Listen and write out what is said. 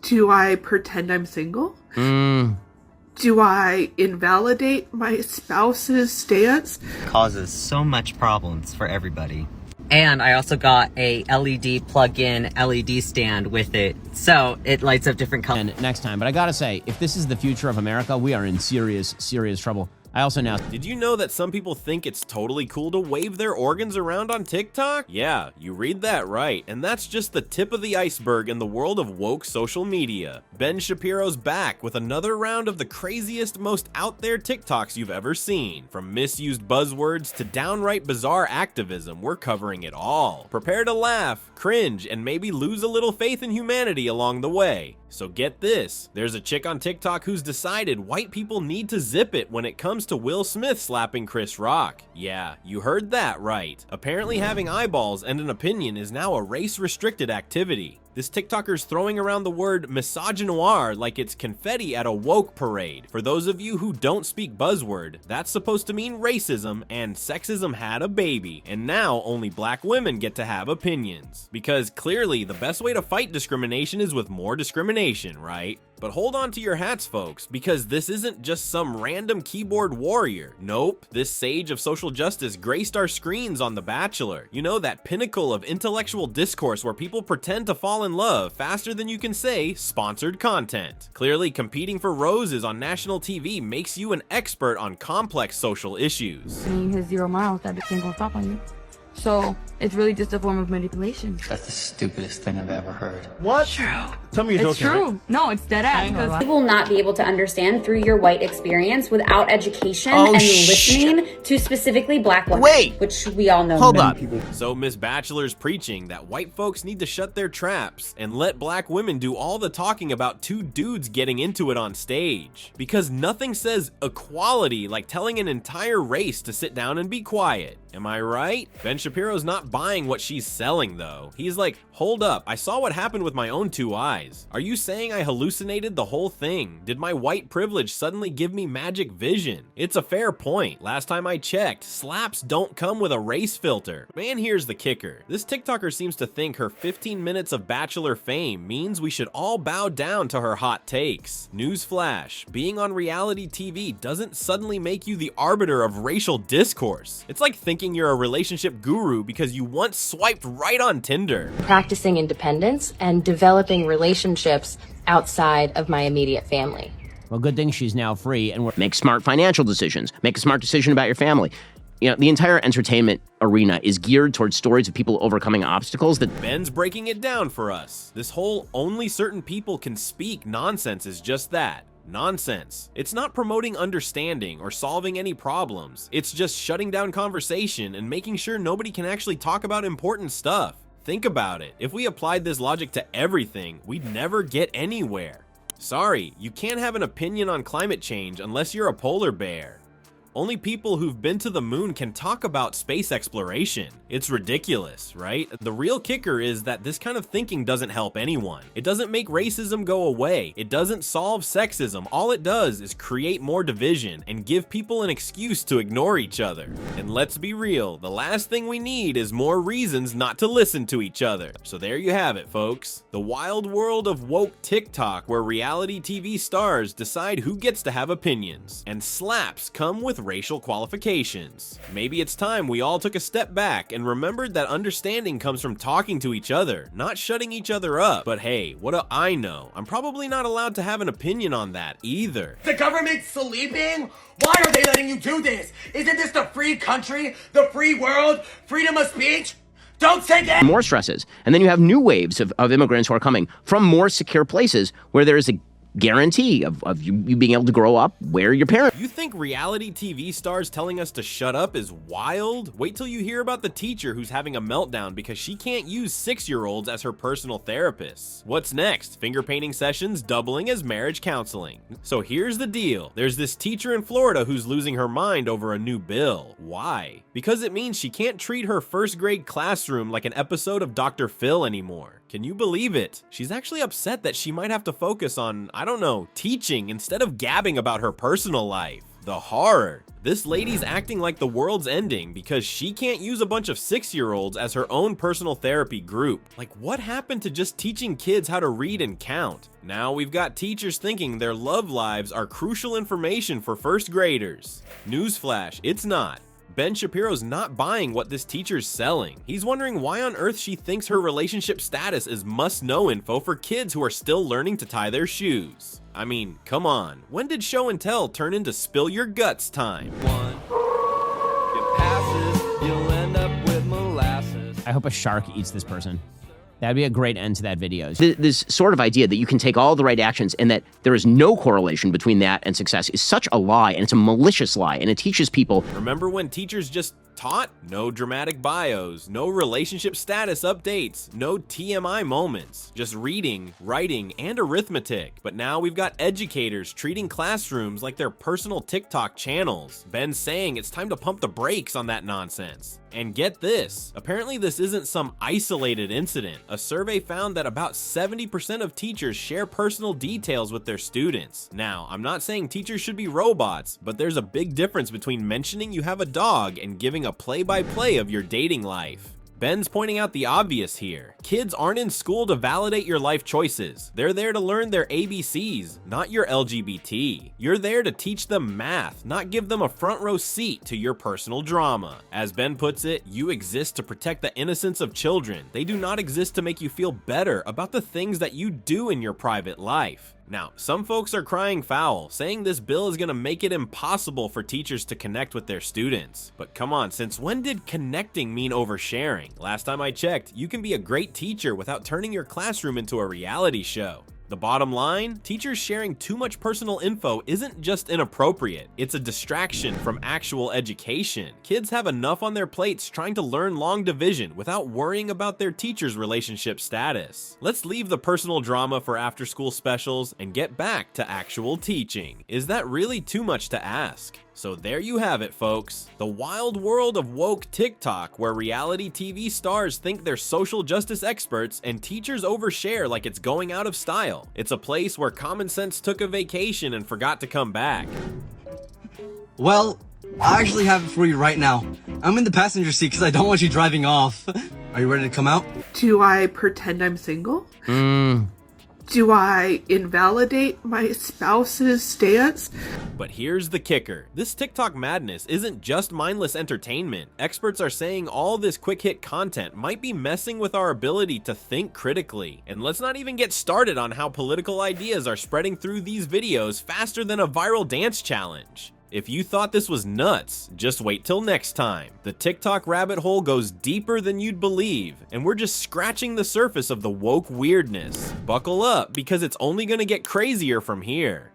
Do I pretend I'm single? Do I invalidate my spouse's stance? Causes so much problems for everybody. And I also got a LED plug-in LED stand with it, so it lights up different colors. And next time, but I gotta say, if this is the future of America, we are in serious, serious trouble. I also now... Did you know that some people think it's totally cool to wave their organs around on TikTok? Yeah, you read that right, and that's just the tip of the iceberg in the world of woke social media. Ben Shapiro's back with another round of the craziest, most out there TikToks you've ever seen. From misused buzzwords to downright bizarre activism, we're covering it all. Prepare to laugh, cringe, and maybe lose a little faith in humanity along the way. So get this, there's a chick on TikTok who's decided white people need to zip it when it comes to Will Smith slapping Chris Rock. Yeah, you heard that right. Apparently having eyeballs and an opinion is now a race-restricted activity. This TikToker's throwing around the word misogynoir like it's confetti at a woke parade. For those of you who don't speak buzzword, that's supposed to mean racism and sexism had a baby, and now only black women get to have opinions. Because clearly the best way to fight discrimination is with more discrimination, right? But hold on to your hats, folks, because this isn't just some random keyboard warrior. Nope, this sage of social justice graced our screens on The Bachelor. You know, that pinnacle of intellectual discourse where people pretend to fall in love faster than you can say sponsored content. Clearly, competing for roses on national TV makes you an expert on complex social issues. When you hit 0 miles, that bitch ain't gonna stop on you. So it's really just a form of manipulation. That's the stupidest thing I've ever heard. What? True. Tell me you're It's joking. true. No, it's dead ass. You will not be able to understand through your white experience without education and listening to specifically black women. Wait! Which we all know. Hold up. So Miss Bachelor's preaching that white folks need to shut their traps and let black women do all the talking about two dudes getting into it on stage. Because nothing says equality like telling an entire race to sit down and be quiet. Am I right? Ben Shapiro's not buying what she's selling though. He's like, hold up, I saw what happened with my own 2 eyes. Are you saying I hallucinated the whole thing? Did my white privilege suddenly give me magic vision? It's a fair point. Last time I checked, slaps don't come with a race filter. Man, here's the kicker. This TikToker seems to think her 15 minutes of Bachelor fame means we should all bow down to her hot takes. Newsflash, being on reality TV doesn't suddenly make you the arbiter of racial discourse. It's like thinking you're a relationship guru because you once swiped right on Tinder. Practicing independence and developing relationships outside of my immediate family. Well, good thing she's now free and make smart financial decisions. Make a smart decision about your family. You know, the entire entertainment arena is geared towards stories of people overcoming obstacles that... Ben's breaking it down for us. This whole only certain people can speak nonsense is just that. Nonsense. It's not promoting understanding or solving any problems. It's just shutting down conversation and making sure nobody can actually talk about important stuff. Think about it. If we applied this logic to everything, we'd never get anywhere. Sorry, you can't have an opinion on climate change unless you're a polar bear. Only people who've been to the moon can talk about space exploration. It's ridiculous, right? The real kicker is that this kind of thinking doesn't help anyone. It doesn't make racism go away. It doesn't solve sexism. All it does is create more division and give people an excuse to ignore each other. And let's be real, the last thing we need is more reasons not to listen to each other. So there you have it, folks. The wild world of woke TikTok, where reality TV stars decide who gets to have opinions, and slaps come with racial qualifications. Maybe it's time we all took a step back and remembered that understanding comes from talking to each other, not shutting each other up. But hey, what do I know? I'm probably not allowed to have an opinion on that either. The government's sleeping? Why are they letting you do this? Isn't this the free country? The free world? Freedom of speech? Don't say that! More stresses. And then you have new waves of immigrants who are coming from more secure places where there is a guarantee of you being able to grow up where your parents... You think reality TV stars telling us to shut up is wild? Wait till you hear about the teacher who's having a meltdown because she can't use 6-year-olds as her personal therapists. What's next? Finger painting sessions doubling as marriage counseling. So here's the deal. There's this teacher in Florida who's losing her mind over a new bill. Why? Because it means she can't treat her first grade classroom like an episode of Dr. Phil anymore. Can you believe it? She's actually upset that she might have to focus on, I don't know, teaching instead of gabbing about her personal life. The horror. This lady's acting like the world's ending because she can't use a bunch of 6-year-olds as her own personal therapy group. Like, what happened to just teaching kids how to read and count? Now we've got teachers thinking their love lives are crucial information for first graders. Newsflash, it's not. Ben Shapiro's not buying what this teacher's selling. He's wondering why on earth she thinks her relationship status is must-know info for kids who are still learning to tie their shoes. I mean, come on. When did show and tell turn into spill your guts time? I hope a shark eats this person. That'd be a great end to that video. This sort of idea that you can take all the right actions and that there is no correlation between that and success is such a lie, and it's a malicious lie, and it teaches people. Remember when teachers just taught? No dramatic bios, no relationship status updates, no TMI moments, just reading, writing, and arithmetic. But now we've got educators treating classrooms like their personal TikTok channels. Ben's saying it's time to pump the brakes on that nonsense. And get this, apparently this isn't some isolated incident. A survey found that about 70% of teachers share personal details with their students. Now, I'm not saying teachers should be robots, but there's a big difference between mentioning you have a dog and giving a play-by-play of your dating life. Ben's pointing out the obvious here. Kids aren't in school to validate your life choices. They're there to learn their ABCs, not your LGBT. You're there to teach them math, not give them a front row seat to your personal drama. As Ben puts it, you exist to protect the innocence of children. They do not exist to make you feel better about the things that you do in your private life. Now, some folks are crying foul, saying this bill is gonna make it impossible for teachers to connect with their students. But come on, since when did connecting mean oversharing? Last time I checked, you can be a great teacher without turning your classroom into a reality show. The bottom line, teachers sharing too much personal info isn't just inappropriate, it's a distraction from actual education. Kids have enough on their plates trying to learn long division without worrying about their teacher's relationship status. Let's leave the personal drama for after-school specials and get back to actual teaching. Is that really too much to ask? So there you have it, folks. The wild world of woke TikTok, where reality TV stars think they're social justice experts and teachers overshare like it's going out of style. It's a place where common sense took a vacation and forgot to come back. Well, I actually have it for you right now. I'm in the passenger seat because I don't want you driving off. Are you ready to come out? Do I pretend I'm single? Do I invalidate my spouse's stance? But here's the kicker. This TikTok madness isn't just mindless entertainment. Experts are saying all this quick hit content might be messing with our ability to think critically. And let's not even get started on how political ideas are spreading through these videos faster than a viral dance challenge. If you thought this was nuts, just wait till next time. The TikTok rabbit hole goes deeper than you'd believe, and we're just scratching the surface of the woke weirdness. Buckle up, because it's only gonna get crazier from here.